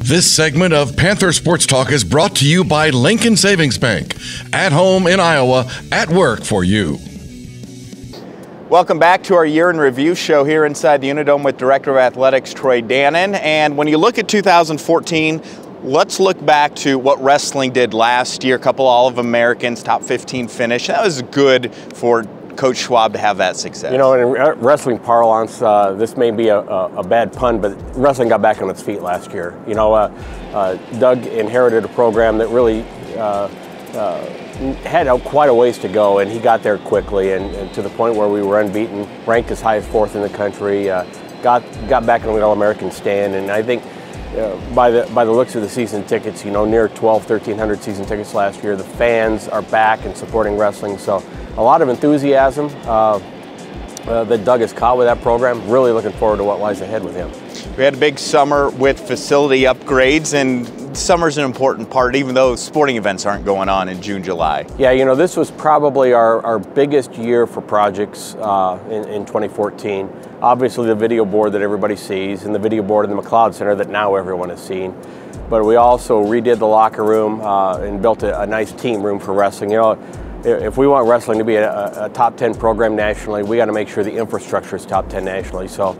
This segment of Panther Sports Talk is brought to you by Lincoln Savings Bank. At home in Iowa, at work for you. Welcome back to our year in review show here inside the Unidome with Director of Athletics Troy Dannen. And when you look at 2014, let's look back to what wrestling did last year. A couple All-Americans, top 15 finish. That was good for Coach Schwab to have that success. You know, in wrestling parlance, this may be a bad pun, but wrestling got back on its feet last year. You know, Doug inherited a program that really had quite a ways to go, and he got there quickly, and to the point where we were unbeaten, ranked as high as 4th in the country, got back on the All-American stand, and I think by the looks of the season tickets, you know, near 1,300 season tickets last year, the fans are back and supporting wrestling, so a lot of enthusiasm that Doug has caught with that program. Really looking forward to what lies ahead with him. We had a big summer with facility upgrades, and summer's an important part, even though sporting events aren't going on in June, July. Yeah, you know, this was probably our biggest year for projects in 2014. Obviously the video board that everybody sees, and the video board in the McLeod Center that now everyone has seen. But we also redid the locker room and built a nice team room for wrestling. You know, if we want wrestling to be a top 10 program nationally, we got to make sure the infrastructure is top 10 nationally. So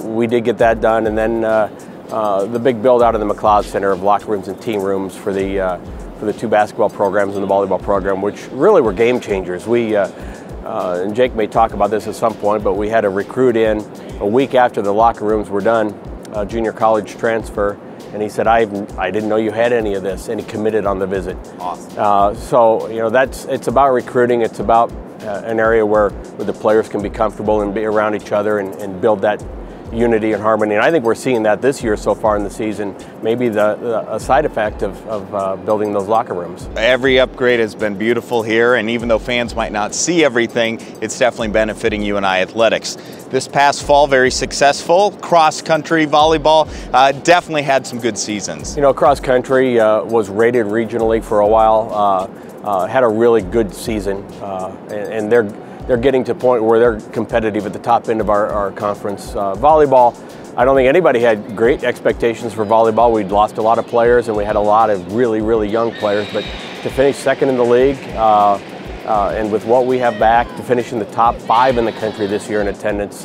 we did get that done, and then the big build out in the McLeod Center of locker rooms and team rooms for the 2 basketball programs and the volleyball program, which really were game changers. We and Jake may talk about this at some point, but we had a recruit in a week after the locker rooms were done, a junior college transfer. And he said, I didn't know you had any of this, and he committed on the visit. Awesome. So, you know, it's about recruiting. It's about an area where the players can be comfortable and be around each other and build that unity and harmony. And I think we're seeing that this year so far in the season, maybe a side effect of building those locker rooms. Every upgrade has been beautiful here, and even though fans might not see everything, it's definitely benefiting UNI Athletics. This past fall, very successful. Cross country, volleyball, definitely had some good seasons. You know, cross country was rated regionally for a while, had a really good season, and they're getting to a point where they're competitive at the top end of our conference. Volleyball, I don't think anybody had great expectations for volleyball. We'd lost a lot of players, and we had a lot of really, really young players, but to finish second in the league, and with what we have back, to finish in the top 5 in the country this year in attendance,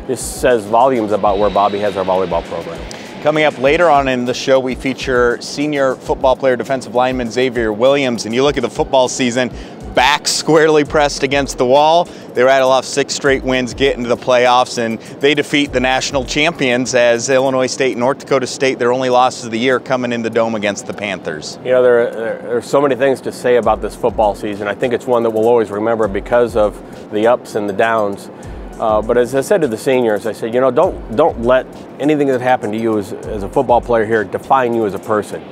this says volumes about where Bobby has our volleyball program. Coming up later on in the show, we feature senior football player, defensive lineman Xavier Williams, and you look at the football season, back squarely pressed against the wall. They rattle off 6 straight wins, get into the playoffs, and they defeat the national champions as Illinois State and North Dakota State, their only losses of the year, coming in the Dome against the Panthers. You know, there are so many things to say about this football season. I think it's one that we'll always remember because of the ups and the downs. But as I said to the seniors, I said, you know, don't let anything that happened to you as a football player here define you as a person.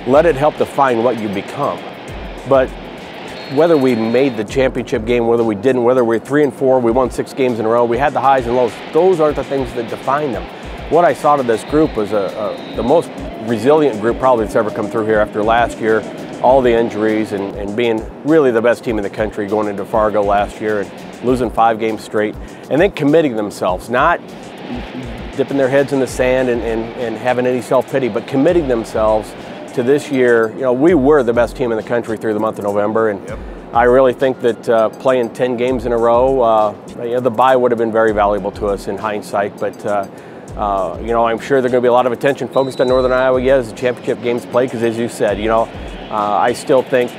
Let it help define what you become. But whether we made the championship game, whether we didn't, whether we're 3-4, we won 6 games in a row, we had the highs and lows, those aren't the things that define them. What I saw to this group was the most resilient group probably that's ever come through here after last year, all the injuries and being really the best team in the country going into Fargo last year and losing 5 games straight, and then committing themselves, not dipping their heads in the sand and having any self-pity, but committing themselves to this year. You know, we were the best team in the country through the month of November, and yep. I really think that playing 10 games in a row, you know, the bye would have been very valuable to us in hindsight, but you know, I'm sure there's going to be a lot of attention focused on Northern Iowa yet as the championship games play, because as you said, you know, I still think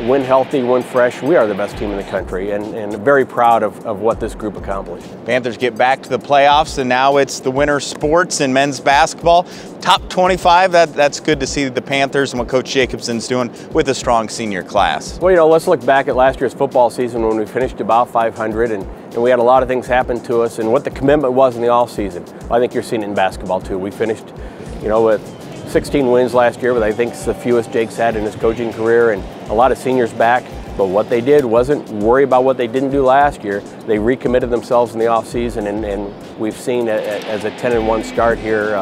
when healthy, when fresh, we are the best team in the country, and very proud of what this group accomplished. Panthers get back to the playoffs, and now it's the winter sports and men's basketball. Top 25, that's good to see the Panthers and what Coach Jacobson's doing with a strong senior class. Well, you know, let's look back at last year's football season when we finished about 500, and we had a lot of things happen to us, and what the commitment was in the offseason. I think you're seeing it in basketball too. We finished, you know, with 16 wins last year, but I think it's the fewest Jake's had in his coaching career, and a lot of seniors back. But what they did wasn't worry about what they didn't do last year. They recommitted themselves in the offseason, and we've seen as a 10-1 start here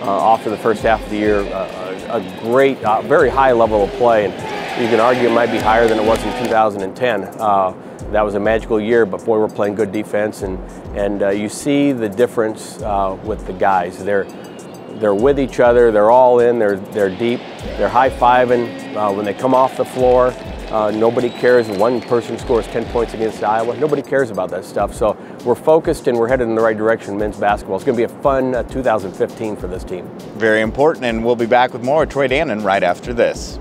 off to the first half of the year, a great, very high level of play. And you can argue it might be higher than it was in 2010. That was a magical year, but boy, we're playing good defense, and you see the difference with the guys. They're with each other. They're all in. They're deep. They're high-fiving when they come off the floor. Nobody cares. One person scores 10 points against Iowa. Nobody cares about that stuff. So we're focused and we're headed in the right direction. Men's basketball. It's going to be a fun 2015 for this team. Very important, and we'll be back with more Troy Dannen right after this.